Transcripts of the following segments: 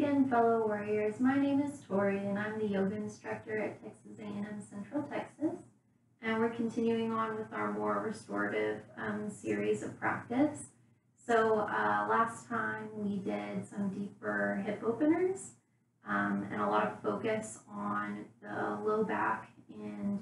again, fellow warriors. My name is Tori, and I'm the yoga instructor at Texas A&M Central Texas. And we're continuing on with our more restorative series of practice. So last time we did some deeper hip openers and a lot of focus on the low back and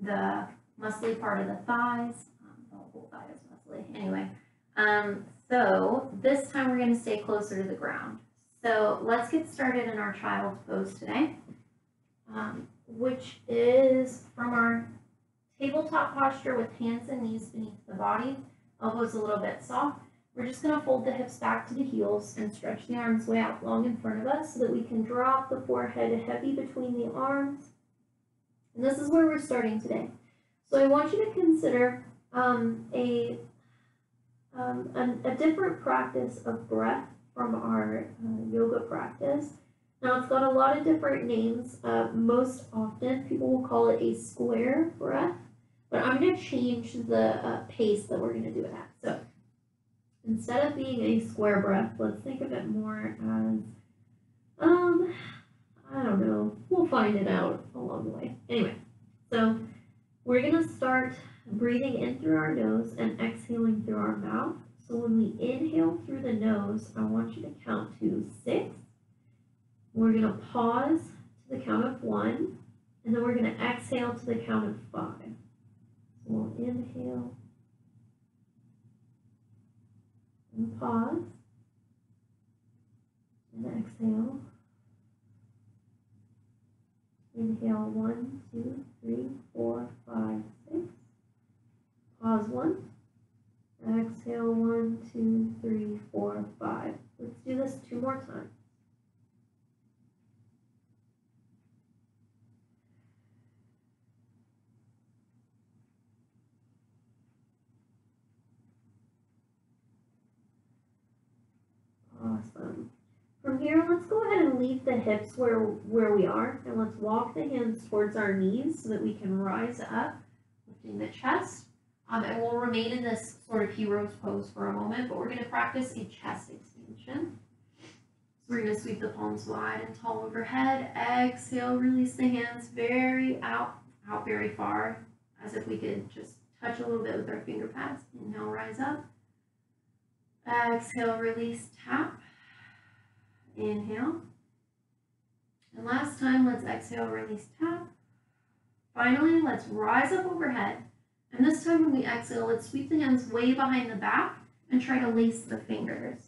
the muscly part of the thighs. The whole thigh is muscly. Anyway. So this time we're going to stay closer to the ground. So let's get started in our child's pose today, which is from our tabletop posture with hands and knees beneath the body, elbows a little bit soft. We're just going to fold the hips back to the heels and stretch the arms way out long in front of us so that we can drop the forehead heavy between the arms. And this is where we're starting today. So I want you to consider a different practice of breath from our yoga practice. Now it's got a lot of different names. Most often people will call it a square breath, but I'm going to change the pace that we're going to do it at. So instead of being a square breath, let's think of it more as, I don't know, we'll find it out along the way. Anyway, so we're going to start breathing in through our nose and exhaling through our mouth. So when we inhale through the nose, I want you to count to 6. We're going to pause to the count of 1, and then we're going to exhale to the count of 5. So we'll inhale and pause and exhale. Inhale 1, 2, 3, 4, 5, 6. Pause 1. Exhale 1, 2, 3, 4, 5. Let's do this 2 more times. Awesome. From here, let's go ahead and leave the hips where we are, and let's walk the hands towards our knees so that we can rise up, lifting the chest. And we'll remain in this sort of hero's pose for a moment, but we're going to practice a chest expansion. So we're going to sweep the palms wide and tall overhead. Exhale, release the hands out very far, as if we could just touch a little bit with our finger pads. Inhale, rise up. Exhale, release, tap. Inhale. And last time, let's exhale, release, tap. Finally, let's rise up overhead. And this time when we exhale, let's sweep the hands way behind the back and try to lace the fingers.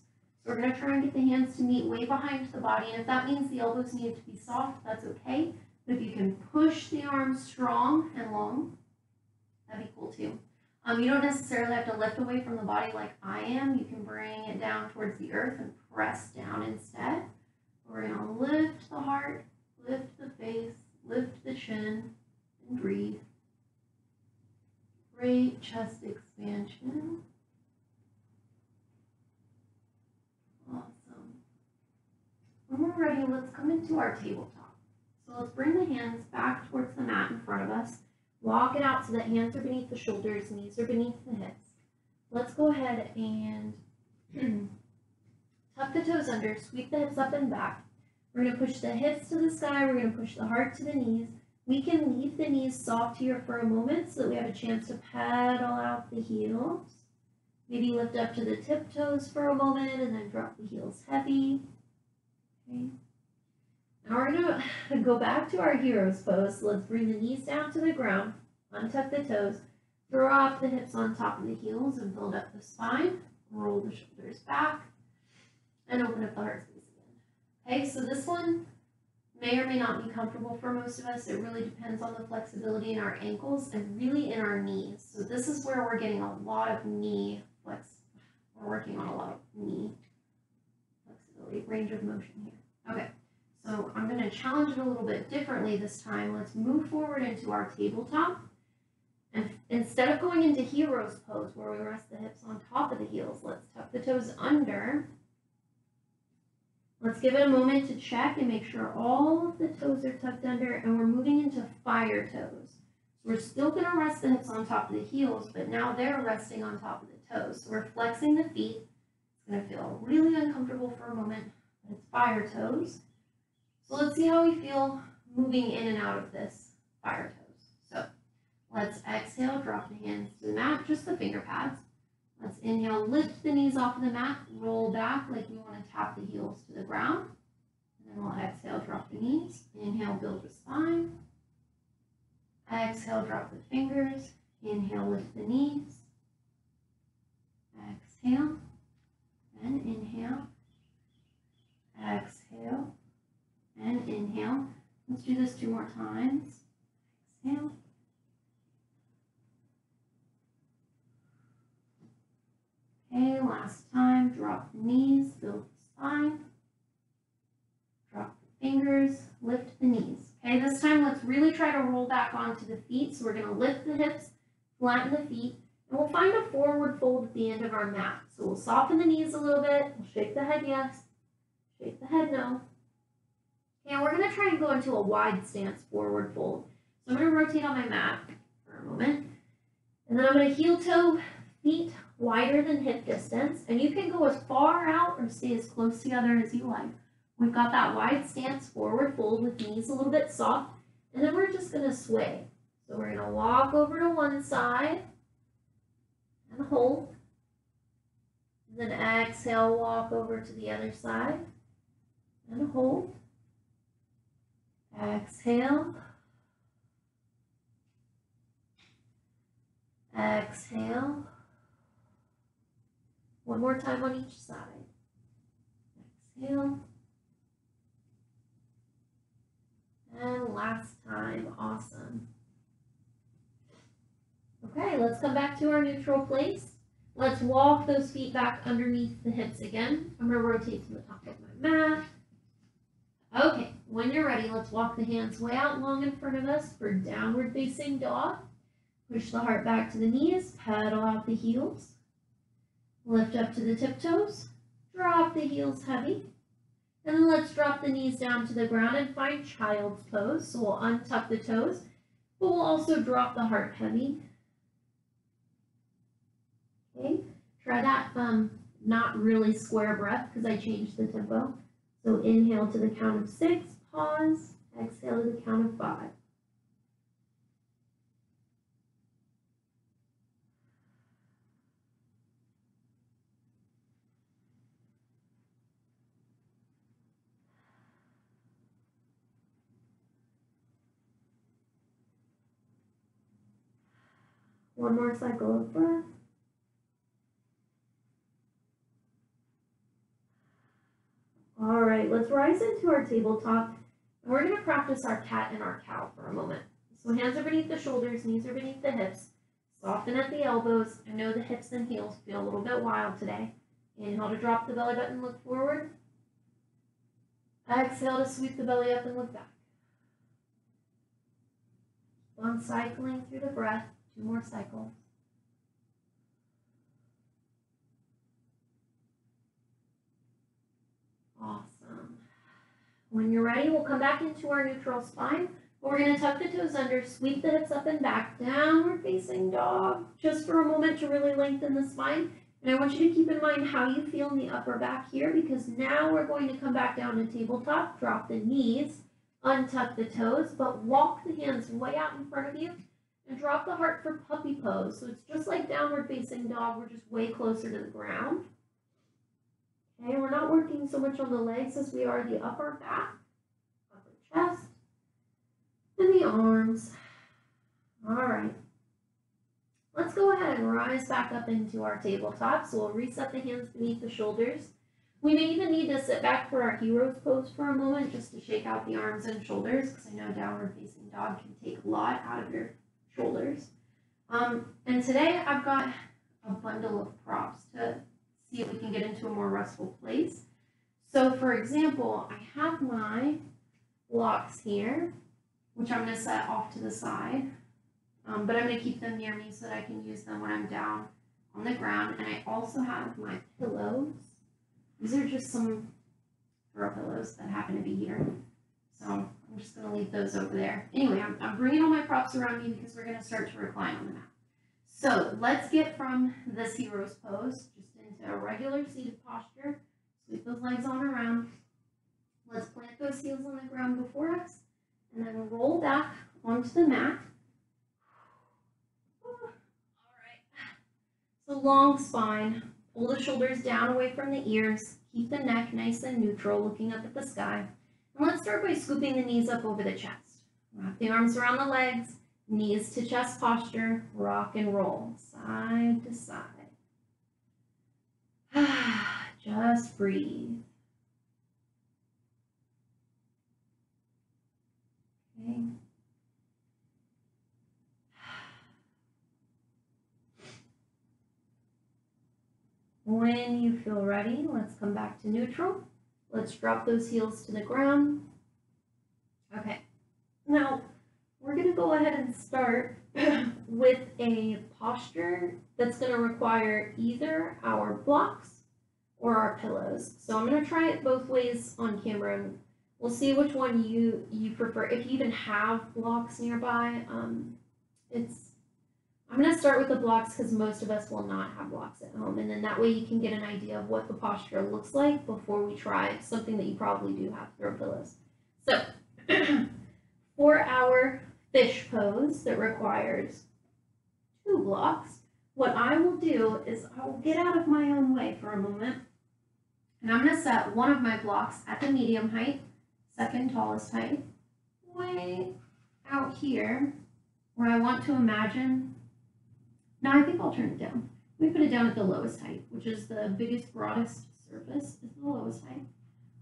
So we're going to try and get the hands to meet way behind the body. And if that means the elbows need to be soft, that's okay. But if you can push the arms strong and long, that'd be cool too. You don't necessarily have to lift away from the body like I am. You can bring it down towards the earth and press down instead. We're going to lift the heart, lift the face, lift the chin, and breathe. Great chest expansion. Awesome. When we're ready, let's come into our tabletop. So let's bring the hands back towards the mat in front of us. Walk it out so that hands are beneath the shoulders, knees are beneath the hips. Let's go ahead and tuck the toes under, sweep the hips up and back. We're going to push the hips to the sky. We're going to push the heart to the knees. We can leave the knees soft here for a moment so that we have a chance to pedal out the heels. Maybe lift up to the tiptoes for a moment and then drop the heels heavy. Okay. Now we're going to go back to our hero's pose. So let's bring the knees down to the ground, untuck the toes, drop the hips on top of the heels and build up the spine. Roll the shoulders back and open up the heart space again. Okay, so this one may or may not be comfortable for most of us. It really depends on the flexibility in our ankles and really in our knees. So this is where we're getting a lot of knee flex. We're working on a lot of knee flexibility, range of motion here. Okay, so I'm going to challenge it a little bit differently this time. Let's move forward into our tabletop. And instead of going into hero's pose where we rest the hips on top of the heels, let's tuck the toes under. Let's give it a moment to check and make sure all of the toes are tucked under, and we're moving into fire toes. So we're still going to rest the hips on top of the heels, but now they're resting on top of the toes. So we're flexing the feet. It's going to feel really uncomfortable for a moment, It's fire toes. So let's see how we feel moving in and out of this fire toes. So let's exhale, drop the hands to the mat, just the finger pads. Let's inhale, lift the knees off of the mat, roll back like we want to tap the heels to the ground. And then we'll exhale, drop the knees. Inhale, build the spine. Exhale, drop the fingers. Inhale, lift the knees. Exhale, and inhale. Exhale, and inhale. Let's do this 2 more times. Exhale. Okay, last time, drop the knees, build the spine. Drop the fingers, lift the knees. Okay, this time let's really try to roll back onto the feet. So we're going to lift the hips, flatten the feet, and we'll find a forward fold at the end of our mat. So we'll soften the knees a little bit. We'll shake the head yes, shake the head no. And we're going to try and go into a wide stance forward fold. So I'm going to rotate on my mat for a moment. And then I'm going to heel toe feet wider than hip distance. And you can go as far out or stay as close together as you like. We've got that wide stance forward fold with knees a little bit soft. And then we're just going to sway. So we're going to walk over to one side and hold. And then exhale, walk over to the other side and hold. Exhale. Exhale. One more time on each side. Exhale. And last time. Awesome. Okay, let's come back to our neutral place. Let's walk those feet back underneath the hips again. I'm going to rotate to the top of my mat. Okay, when you're ready, let's walk the hands way out long in front of us for downward facing dog. Push the heart back to the knees, pedal out the heels. Lift up to the tiptoes, drop the heels heavy. And then let's drop the knees down to the ground and find child's pose. So we'll untuck the toes, but we'll also drop the heart heavy. Okay, try that not really square breath because I changed the tempo. So inhale to the count of 6, pause, exhale to the count of 5. One more cycle of breath. All right, let's rise into our tabletop. And we're going to practice our cat and our cow for a moment. So hands are beneath the shoulders, knees are beneath the hips. Soften at the elbows. I know the hips and heels feel a little bit wild today. Inhale to drop the belly button, look forward. Exhale to sweep the belly up and look back. One cycling through the breath. 2 more cycles. Awesome. When you're ready, we'll come back into our neutral spine. We're going to tuck the toes under, sweep the hips up and back, downward facing dog, just for a moment to really lengthen the spine. And I want you to keep in mind how you feel in the upper back here, because now we're going to come back down to tabletop, drop the knees, untuck the toes, but walk the hands way out in front of you and drop the heart for puppy pose. So it's just like downward facing dog, we're just way closer to the ground. Okay, we're not working so much on the legs as we are the upper back, upper chest, and the arms. All right. Let's go ahead and rise back up into our tabletop. So we'll reset the hands beneath the shoulders. We may even need to sit back for our hero's pose for a moment just to shake out the arms and shoulders, because I know downward facing dog can take a lot out of your shoulders. And today I've got a bundle of props to see if we can get into a more restful place. So for example, I have my blocks here, which I'm going to set off to the side. But I'm going to keep them near me so that I can use them when I'm down on the ground. And I also have my pillows. These are just some throw pillows that happen to be here. So I'm just going to leave those over there. Anyway, I'm bringing all my props around me because we're going to start to recline on the mat. So let's get from this hero's pose just into a regular seated posture. Sweep those legs on around. Let's plant those heels on the ground before us and then roll back onto the mat. All right. So long spine. Pull the shoulders down away from the ears. Keep the neck nice and neutral, looking up at the sky. And let's start by scooping the knees up over the chest. Wrap the arms around the legs, knees to chest posture, rock and roll, side to side. Just breathe. Okay. When you feel ready, let's come back to neutral. Let's drop those heels to the ground. Okay, now we're going to go ahead and start with a posture that's going to require either our blocks or our pillows. So I'm going to try it both ways on camera, and we'll see which one you prefer. If you even have blocks nearby, I'm going to start with the blocks because most of us will not have blocks at home, and then that way you can get an idea of what the posture looks like before we try something that you probably do have, throw pillows. So for our fish pose that requires 2 blocks, what I will do is I will get out of my own way for a moment, and I'm going to set one of my blocks at the medium height, second tallest height, way out here where I want to imagine. Now I think I'll turn it down. Let me put it down at the lowest height, which is the biggest, broadest surface is the lowest height.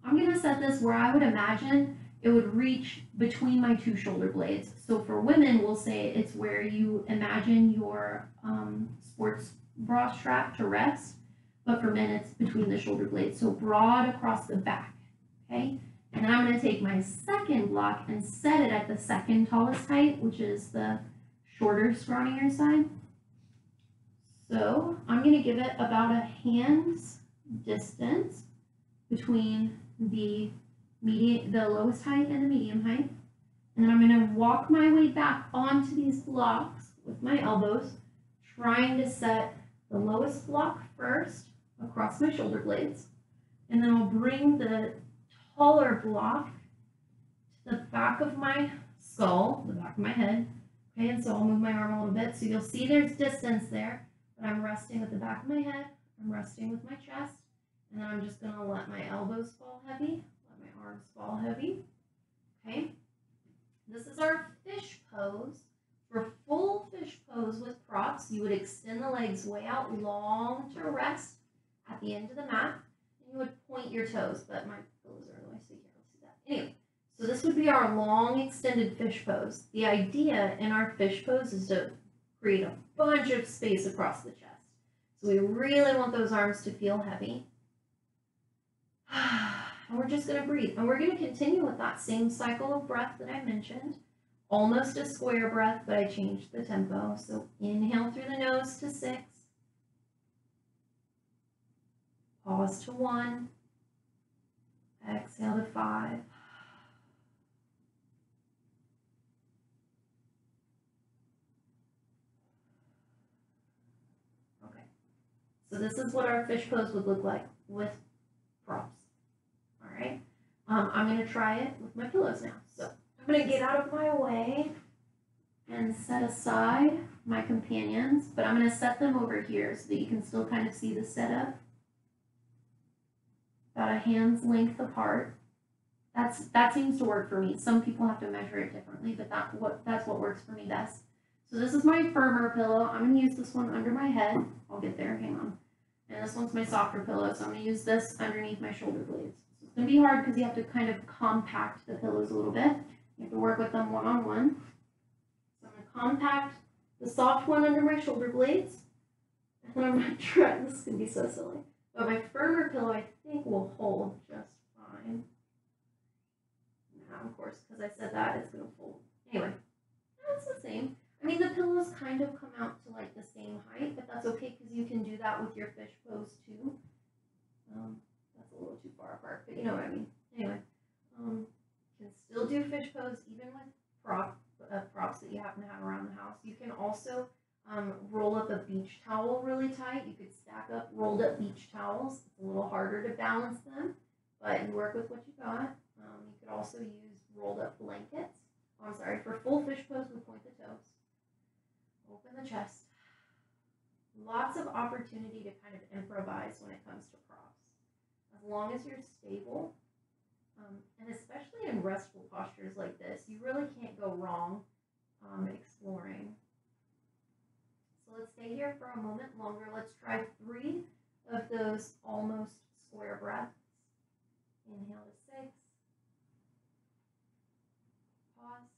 I'm going to set this where I would imagine it would reach between my 2 shoulder blades. So for women, we'll say it's where you imagine your sports bra strap to rest, but for men, it's between the shoulder blades, so broad across the back, okay? And then I'm going to take my second block and set it at the second tallest height, which is the shorter, scrawnier side. So I'm going to give it about a hand's distance between the lowest height and the medium height. And then I'm going to walk my way back onto these blocks with my elbows, trying to set the lowest block first across my shoulder blades. And then I'll bring the taller block to the back of my skull, the back of my head. Okay, and so I'll move my arm a little bit. So you'll see there's distance there. But I'm resting with the back of my head, I'm resting with my chest, and then I'm just going to let my elbows fall heavy, let my arms fall heavy, okay? This is our fish pose. For full fish pose with props, you would extend the legs way out long to rest at the end of the mat, and you would point your toes, but my pillows are in the way, so you can't really see that. Anyway, so this would be our long extended fish pose. The idea in our fish pose is to create a bunch of space across the chest. So we really want those arms to feel heavy. And we're just going to breathe. And we're going to continue with that same cycle of breath that I mentioned. Almost a square breath, but I changed the tempo. So inhale through the nose to 6. Pause to 1. Exhale to 5. So this is what our fish pose would look like with props, all right? I'm going to try it with my pillows now. So I'm going to get out of my way and set aside my companions, but I'm going to set them over here so that you can still kind of see the setup. About a hand's length apart. That seems to work for me. Some people have to measure it differently, but that's what works for me best. So this is my firmer pillow. I'm going to use this one under my head. I'll get there, hang on. And this one's my softer pillow, so I'm going to use this underneath my shoulder blades. So it's going to be hard because you have to kind of compact the pillows a little bit. You have to work with them one-on-one. So I'm going to compact the soft one under my shoulder blades. And then I'm going to try, this is going to be so silly, but my firmer pillow I think will hold just fine. Now, of course, because I said that, it's going to fold. Anyway, that's the same. I mean, the pillows kind of come out to like the same height, but that's okay because you can do that with your fish pose too. That's a little too far apart, but you know what I mean. Anyway, you can still do fish pose even with props that you happen to have around the house. You can also roll up a beach towel really tight. You could stack up rolled up beach towels. It's a little harder to balance them, but you work with what you got. You could also use rolled up blankets. Oh, I'm sorry, for full fish pose, we point the toes. Open the chest. Lots of opportunity to kind of improvise when it comes to props. As long as you're stable, and especially in restful postures like this, you really can't go wrong exploring. So let's stay here for a moment longer. Let's try 3 of those almost square breaths. Inhale to 6. Pause.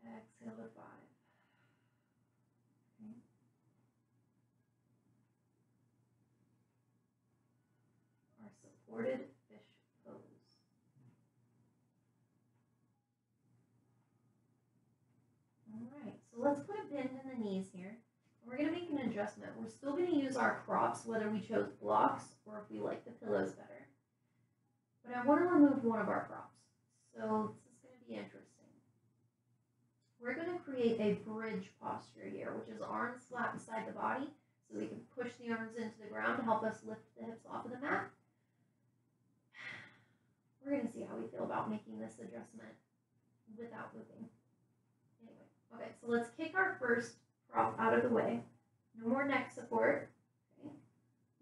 Exhale to 5. Okay. Our supported fish pose. Alright, so let's put a bend in the knees here. We're going to make an adjustment. We're still going to use our props, whether we chose blocks or if we like the pillows better. But I want to remove one of our props. So this is going to be interesting. We're going to create a bridge posture here, which is arms flat beside the body, so we can push the arms into the ground to help us lift the hips off of the mat. We're going to see how we feel about making this adjustment without moving. Anyway, okay, so let's kick our first prop out of the way. No more neck support. Okay.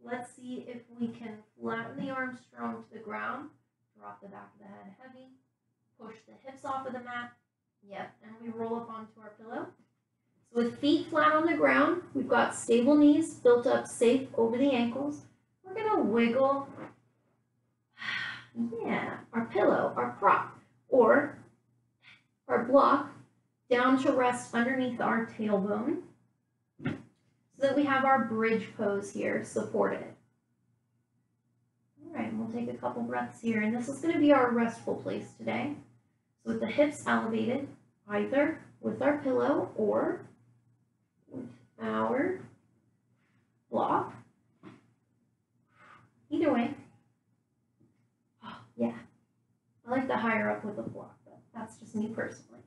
Let's see if we can flatten the arms strong to the ground, drop the back of the head heavy, push the hips off of the mat. Yep, and we roll up onto our pillow. So with feet flat on the ground, we've got stable knees built up safe over the ankles. We're gonna wiggle, yeah, our pillow, our prop, or our block down to rest underneath our tailbone so that we have our bridge pose here supported. All right, we'll take a couple breaths here, and this is going to be our restful place today. So with the hips elevated, either with our pillow or with our block. Either way. Oh, yeah, I like the higher up with the block, but that's just me personally.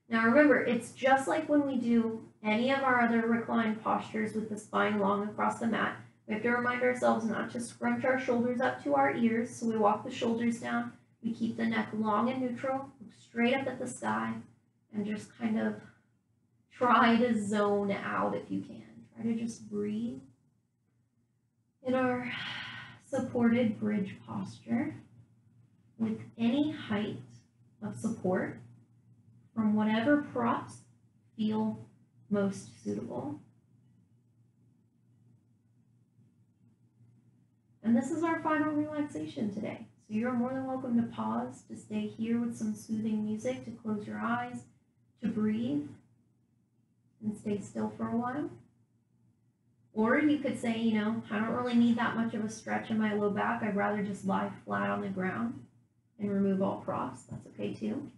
Now remember, it's just like when we do any of our other reclined postures with the spine long across the mat. We have to remind ourselves not to scrunch our shoulders up to our ears, so we walk the shoulders down. We keep the neck long and neutral, look straight up at the sky, and just kind of try to zone out if you can. Try to just breathe in our supported bridge posture with any height of support from whatever props feel most suitable. And this is our final relaxation today. So you're more than welcome to pause, to stay here with some soothing music, to close your eyes, to breathe, and stay still for a while. Or you could say, you know, I don't really need that much of a stretch in my low back. I'd rather just lie flat on the ground and remove all props. That's okay too.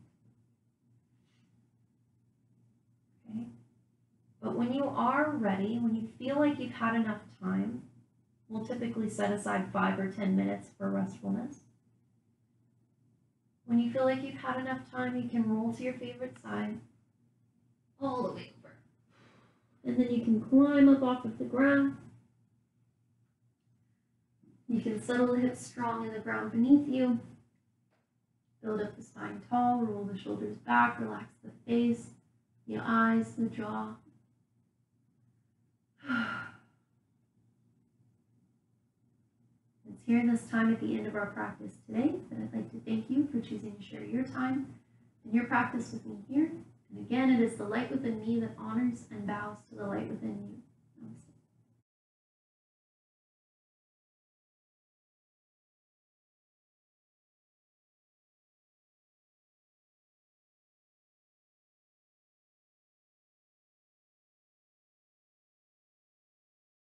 Okay. But when you are ready, when you feel like you've had enough time, we'll typically set aside 5 or 10 minutes for restfulness. When you feel like you've had enough time, you can roll to your favorite side, all the way over. And then you can climb up off of the ground. You can settle the hips strong in the ground beneath you. Build up the spine tall, roll the shoulders back, relax the face, the eyes, the jaw. It's here this time at the end of our practice today that I'd like to thank you for choosing to share your time and your practice with me here. And again, it is the light within me that honors and bows to the light within you.